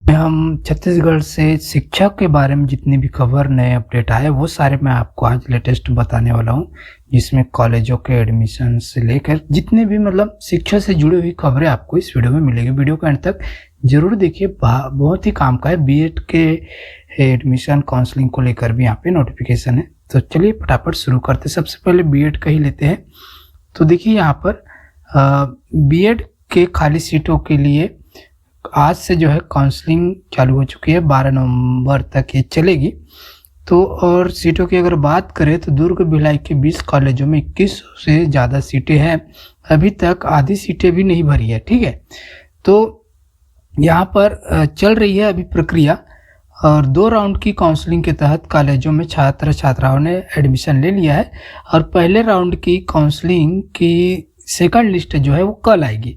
हम छत्तीसगढ़ से शिक्षा के बारे में जितनी भी खबर नए अपडेट आए वो सारे मैं आपको आज लेटेस्ट बताने वाला हूँ, जिसमें कॉलेजों के एडमिशन से लेकर जितने भी शिक्षा से जुड़ी हुई खबरें आपको इस वीडियो में मिलेगी। वीडियो के अंत तक जरूर देखिए, बहुत ही काम का है। बीएड के एडमिशन काउंसलिंग को लेकर भी यहाँ पे नोटिफिकेशन है। तो चलिए फटाफट शुरू करते। सबसे पहले बीएड का ही लेते हैं। तो देखिए यहाँ पर बीएड के खाली सीटों के लिए आज से जो है काउंसलिंग चालू हो चुकी है। 12 नवंबर तक ये चलेगी। तो और सीटों की अगर बात करें तो दुर्ग भिलाई के 20 कॉलेजों में 21 से ज़्यादा सीटें हैं। अभी तक आधी सीटें भी नहीं भरी है। ठीक है, तो यहाँ पर चल रही है अभी प्रक्रिया, और 2 राउंड की काउंसलिंग के तहत कॉलेजों में छात्र छात्राओं ने एडमिशन ले लिया है। और पहले राउंड की काउंसलिंग की सेकंड लिस्ट जो है वो कल आएगी,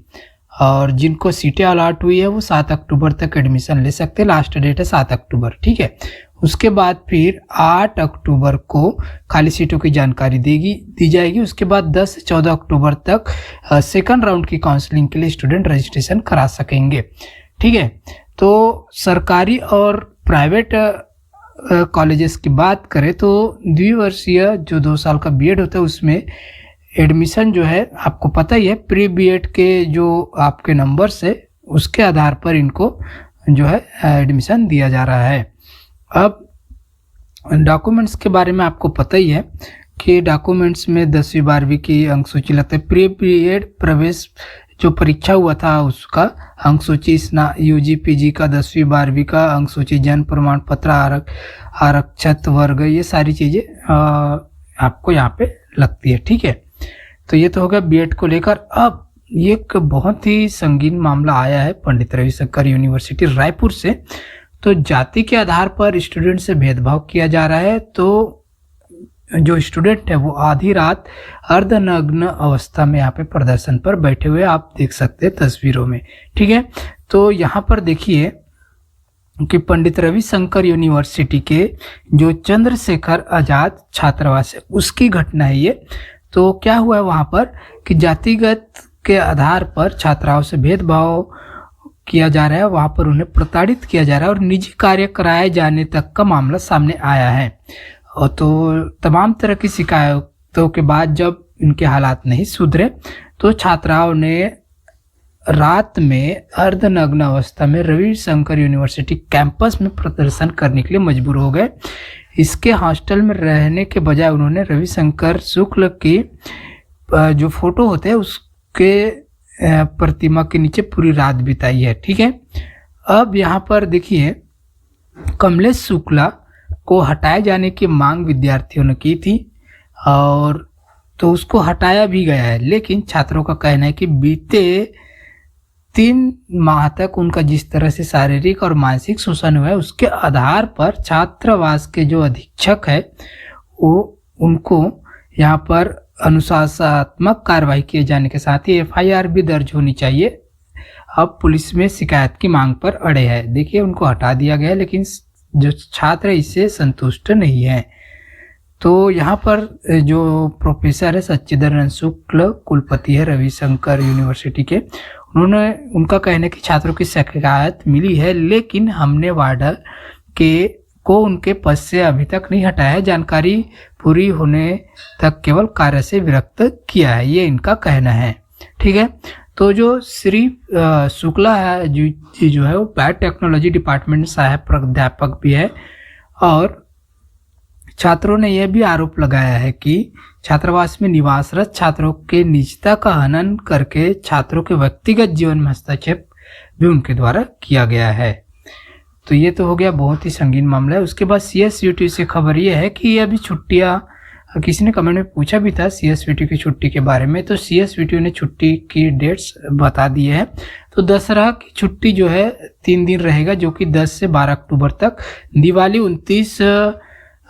और जिनको सीटें अलॉट हुई है वो 7 अक्टूबर तक एडमिशन ले सकते हैं। लास्ट डेट है 7 अक्टूबर। ठीक है, उसके बाद फिर 8 अक्टूबर को खाली सीटों की जानकारी दी जाएगी। उसके बाद 10 से 14 अक्टूबर तक सेकंड राउंड की काउंसलिंग के लिए स्टूडेंट रजिस्ट्रेशन करा सकेंगे। ठीक है, तो सरकारी और प्राइवेट कॉलेजेस की बात करें तो द्विवर्षीय जो 2 साल का बीएड होता है उसमें एडमिशन जो है आपको पता ही है, प्री बीएड के जो आपके नंबर्स है उसके आधार पर इनको जो है एडमिशन दिया जा रहा है। अब डॉक्यूमेंट्स के बारे में आपको पता ही है कि डॉक्यूमेंट्स में 10वीं 12वीं की अंक सूची लगता है। प्री बीएड प्रवेश जो परीक्षा हुआ था उसका अंक सूची, यूजी पीजी का 10वीं 12वीं का अंक सूची, जन्म प्रमाण पत्र, आरक्षित वर्ग, ये सारी चीज़ें आपको यहाँ पे लगती है। ठीक है, तो ये तो हो गया बीएड को लेकर। अब एक बहुत ही संगीन मामला आया है पंडित रविशंकर यूनिवर्सिटी रायपुर से। तो जाति के आधार पर स्टूडेंट से भेदभाव किया जा रहा है। तो जो स्टूडेंट है वो आधी रात अर्धनग्न अवस्था में यहाँ पे प्रदर्शन पर बैठे हुए आप देख सकते हैं तस्वीरों में। ठीक है, तो यहाँ पर देखिए कि पंडित रविशंकर यूनिवर्सिटी के जो चंद्रशेखर आजाद छात्रावास है उसकी घटना है ये। तो क्या हुआ है वहाँ पर कि जातिगत के आधार पर छात्राओं से भेदभाव किया जा रहा है, वहाँ पर उन्हें प्रताड़ित किया जा रहा है और निजी कार्य कराए जाने तक का मामला सामने आया है। और तो तमाम तरह की शिकायतों के बाद जब इनके हालात नहीं सुधरे तो छात्राओं ने रात में अर्धनग्न अवस्था में रविशंकर यूनिवर्सिटी कैंपस में प्रदर्शन करने के लिए मजबूर हो गए। इसके हॉस्टल में रहने के बजाय उन्होंने रविशंकर शुक्ल की जो फोटो होते हैं उसके प्रतिमा के नीचे पूरी रात बिताई है। ठीक है, अब यहाँ पर देखिए कमलेश शुक्ला को हटाए जाने की मांग विद्यार्थियों ने की थी, और तो उसको हटाया भी गया है। लेकिन छात्रों का कहना है कि बीते 3 माह तक उनका जिस तरह से शारीरिक और मानसिक शोषण हुआ है उसके आधार पर छात्रावास के जो अधीक्षक है वो उनको यहाँ पर अनुशासनात्मक कार्रवाई किए जाने के साथ ही एफआईआर भी दर्ज होनी चाहिए। अब पुलिस में शिकायत की मांग पर अड़े है। देखिए उनको हटा दिया गया, लेकिन जो छात्र इससे संतुष्ट नहीं है। तो यहाँ पर जो प्रोफेसर है सच्चिदानंद शुक्ल कुलपति है रविशंकर यूनिवर्सिटी के, उनका कहना है कि छात्रों की शिकायत मिली है, लेकिन हमने वार्डर को उनके पद से अभी तक नहीं हटाया है। जानकारी पूरी होने तक केवल कार्य से विरक्त किया है, ये इनका कहना है। ठीक है, तो जो श्री शुक्ला है जो है वो बायोटेक्नोलॉजी डिपार्टमेंट सहायक प्राध्यापक भी है, और छात्रों ने यह भी आरोप लगाया है कि छात्रावास में निवासरत छात्रों के निजता का हनन करके छात्रों के व्यक्तिगत जीवन में हस्तक्षेप भी उनके द्वारा किया गया है। तो ये तो हो गया बहुत ही संगीन मामला है। उसके बाद सीएसयूटी से खबर ये है कि अभी छुट्टियां, किसी ने कमेंट में पूछा भी था सीएसवीटी की छुट्टी के बारे में, तो सीएसवीटी ने छुट्टी की डेट्स बता दी है। तो दशहरा की छुट्टी जो है 3 दिन रहेगा, जो कि 10 से 12 अक्टूबर तक, दिवाली 29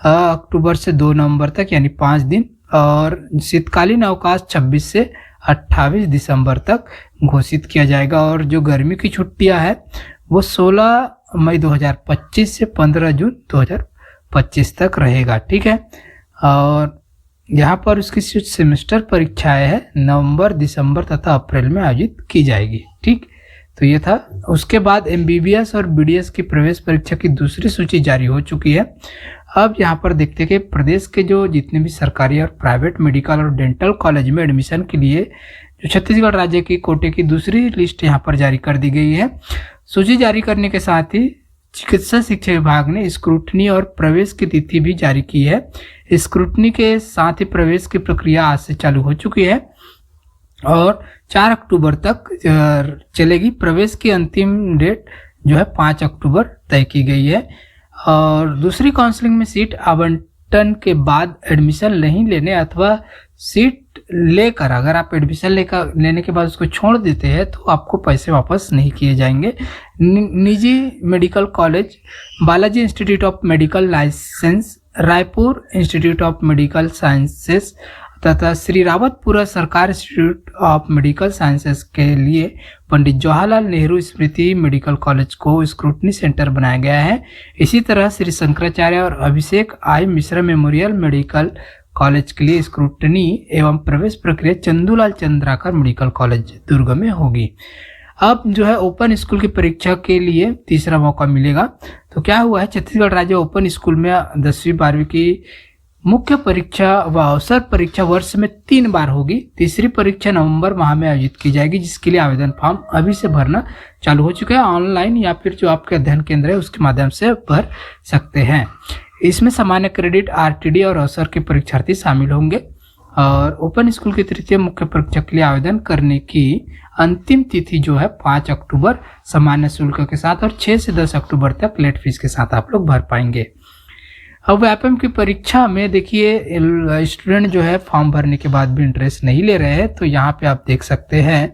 अक्टूबर से 2 नवंबर तक यानी 5 दिन, और शीतकालीन अवकाश 26 से 28 दिसंबर तक घोषित किया जाएगा। और जो गर्मी की छुट्टियां है वो 16 मई 2025 से 15 जून 2025 तक रहेगा। ठीक है, और यहाँ पर उसकी सेमेस्टर परीक्षाएं है नवंबर, दिसंबर तथा अप्रैल में आयोजित की जाएगी। ठीक, तो ये था। उसके बाद MBBS और BDS की प्रवेश परीक्षा की दूसरी सूची जारी हो चुकी है। अब यहाँ पर देखते हैं कि प्रदेश के जो जितने भी सरकारी और प्राइवेट मेडिकल और डेंटल कॉलेज में एडमिशन के लिए जो छत्तीसगढ़ राज्य की कोटे की दूसरी लिस्ट यहाँ पर जारी कर दी गई है। सूची जारी करने के साथ ही चिकित्सा शिक्षा विभाग ने स्क्रूटनी और प्रवेश की तिथि भी जारी की है। स्क्रूटनी के साथ ही प्रवेश की प्रक्रिया आज से चालू हो चुकी है और 4 अक्टूबर तक चलेगी। प्रवेश की अंतिम डेट जो है 5 अक्टूबर तय की गई है। और दूसरी काउंसलिंग में सीट आवंटन के बाद एडमिशन नहीं लेने अथवा सीट लेकर अगर आप एडमिशन लेने के बाद उसको छोड़ देते हैं तो आपको पैसे वापस नहीं किए जाएंगे। निजी medical college Balaji institute of medical license, Raipur institute of medical sciences तथा श्री रावतपुरा सरकार इंस्टीट्यूट ऑफ मेडिकल साइंसेस के लिए पंडित जवाहरलाल नेहरू स्मृति मेडिकल कॉलेज को स्क्रूटनी सेंटर बनाया गया है। इसी तरह श्री शंकराचार्य और अभिषेक आई मिश्रा मेमोरियल मेडिकल कॉलेज के लिए स्क्रूटनी एवं प्रवेश प्रक्रिया चंदूलाल चंद्राकर मेडिकल कॉलेज दुर्ग में होगी। अब जो है ओपन स्कूल की परीक्षा के लिए तीसरा मौका मिलेगा। तो क्या हुआ है, छत्तीसगढ़ राज्य ओपन स्कूल में 10वीं 12वीं की मुख्य परीक्षा व अवसर परीक्षा वर्ष में 3 बार होगी। तीसरी परीक्षा नवंबर माह में आयोजित की जाएगी, जिसके लिए आवेदन फॉर्म अभी से भरना चालू हो चुका है। ऑनलाइन या फिर जो आपके अध्ययन केंद्र है उसके माध्यम से भर सकते हैं। इसमें सामान्य क्रेडिट, RTD और अवसर के परीक्षार्थी शामिल होंगे। और ओपन स्कूल की तृतीय मुख्य परीक्षा के लिए आवेदन करने की अंतिम तिथि जो है 5 अक्टूबर सामान्य शुल्क के साथ और 6 से 10 अक्टूबर तक लेट फीस के साथ आप लोग भर पाएंगे। अब WAPM की परीक्षा में देखिए स्टूडेंट जो है फॉर्म भरने के बाद भी इंटरेस्ट नहीं ले रहे हैं। तो यहाँ पे आप देख सकते हैं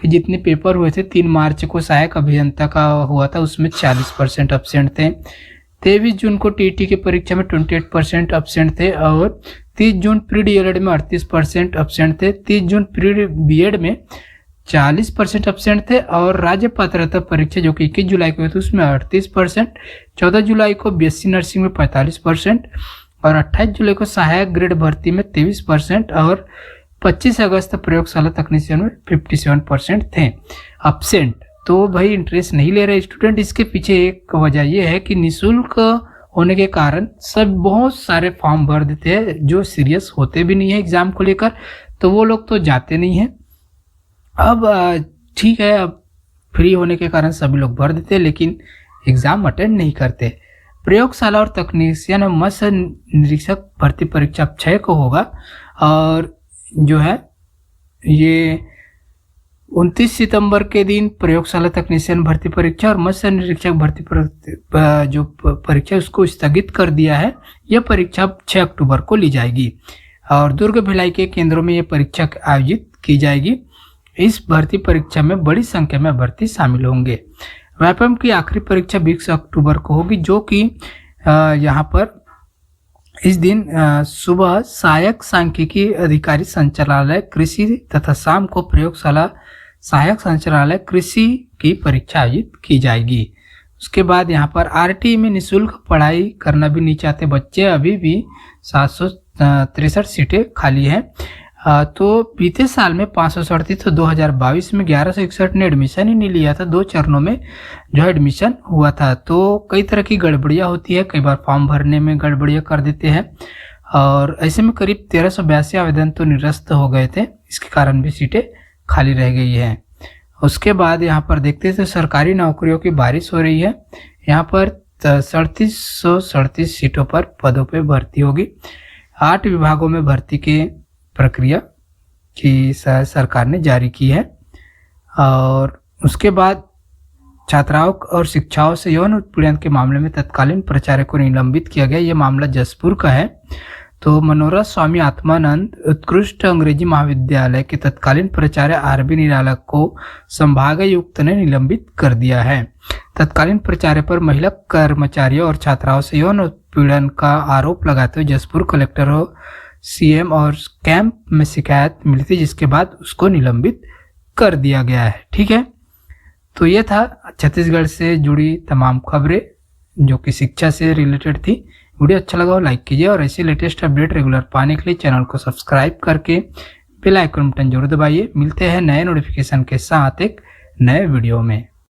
कि जितने पेपर हुए थे 3 मार्च को सहायक अभियंता का हुआ था, उसमें 40% एब्सेंट थे। 23 जून को TET की परीक्षा में 28% एब्सेंट थे और 30 जून प्री DLED में 38% एब्सेंट थे। 30 जून प्री BEd में 40% एब्सेंट थे और राज्य पात्रता परीक्षा जो कि 21 जुलाई को हुई थी उसमें 38%, 14 जुलाई को BSc नर्सिंग में 45% और 28 जुलाई को सहायक ग्रेड भर्ती में 23% और 25 अगस्त प्रयोगशाला तकनीशियन में 57% थे एब्सेंट। तो भाई इंटरेस्ट नहीं ले रहे स्टूडेंट। इसके पीछे एक वजह यह है कि निःशुल्क होने के कारण सब बहुत सारे फॉर्म भर देते हैं जो सीरियस होते भी नहीं है एग्जाम को लेकर, तो वो लोग तो जाते नहीं हैं। अब ठीक है, अब फ्री होने के कारण सभी लोग भर देते हैं लेकिन एग्जाम अटेंड नहीं करते। प्रयोगशाला और तकनीशियन मत्स्य निरीक्षक भर्ती परीक्षा 6 को होगा और जो है ये 29 सितंबर के दिन प्रयोगशाला तकनीशियन भर्ती परीक्षा और मत्स्य निरीक्षक भर्ती जो परीक्षा उसको स्थगित कर दिया है। यह परीक्षा 6 अक्टूबर को ली जाएगी और दुर्ग भिलाई के केंद्रों में यह परीक्षा आयोजित की जाएगी। इस भर्ती परीक्षा में बड़ी संख्या में अभ्यर्थी शामिल होंगे। WAPM की आखिरी परीक्षा 20 अक्टूबर को होगी, जो कि यहाँ पर इस दिन सुबह सहायक सांख्यिकी अधिकारी संचालनालय कृषि तथा शाम को प्रयोगशाला सहायक संचालनालय कृषि की परीक्षा आयोजित की जाएगी। उसके बाद यहाँ पर RTE में निःशुल्क पढ़ाई करना भी नहीं चाहते बच्चे, अभी भी 763 सीटें खाली हैं। तो बीते साल में 537 तो 2022 में 1161 ने एडमिशन ही नहीं लिया था। 2 चरणों में जो एडमिशन हुआ था। तो कई तरह की गड़बड़ियाँ होती है, कई बार फॉर्म भरने में गड़बड़ियाँ कर देते हैं और ऐसे में करीब 1382 आवेदन तो निरस्त हो गए थे। इसके कारण भी सीटें खाली रह गई हैं। उसके बाद यहाँ पर देखते थे सरकारी नौकरियों की बारिश हो रही है। यहाँ पर 3737 सीटों पर पदों पर भर्ती होगी। 8 विभागों में भर्ती के प्रक्रिया की सरकार ने जारी की है। और उसके बाद छात्राओं और शिक्षाओं से यौन उत्पीड़न के मामले में तत्कालीन प्राचार्य को निलंबित किया गया। यह मामला जसपुर का है। तो मनोरथ स्वामी आत्मानंद उत्कृष्ट अंग्रेजी महाविद्यालय के तत्कालीन प्राचार्य RB निराला को संभागायुक्त ने निलंबित कर दिया है। तत्कालीन प्राचार्य पर महिला कर्मचारियों और छात्राओं से यौन उत्पीड़न का आरोप लगाते हुए जसपुर कलेक्टर हो CM और कैंप में शिकायत मिली थी, जिसके बाद उसको निलंबित कर दिया गया है। ठीक है, तो ये था छत्तीसगढ़ से जुड़ी तमाम खबरें जो कि शिक्षा से रिलेटेड थी। वीडियो अच्छा लगा हो लाइक कीजिए और ऐसे लेटेस्ट अपडेट रेगुलर पाने के लिए चैनल को सब्सक्राइब करके बेल आइकन बटन जरूर दबाइए। मिलते हैं नए नोटिफिकेशन के साथ एक नए वीडियो में।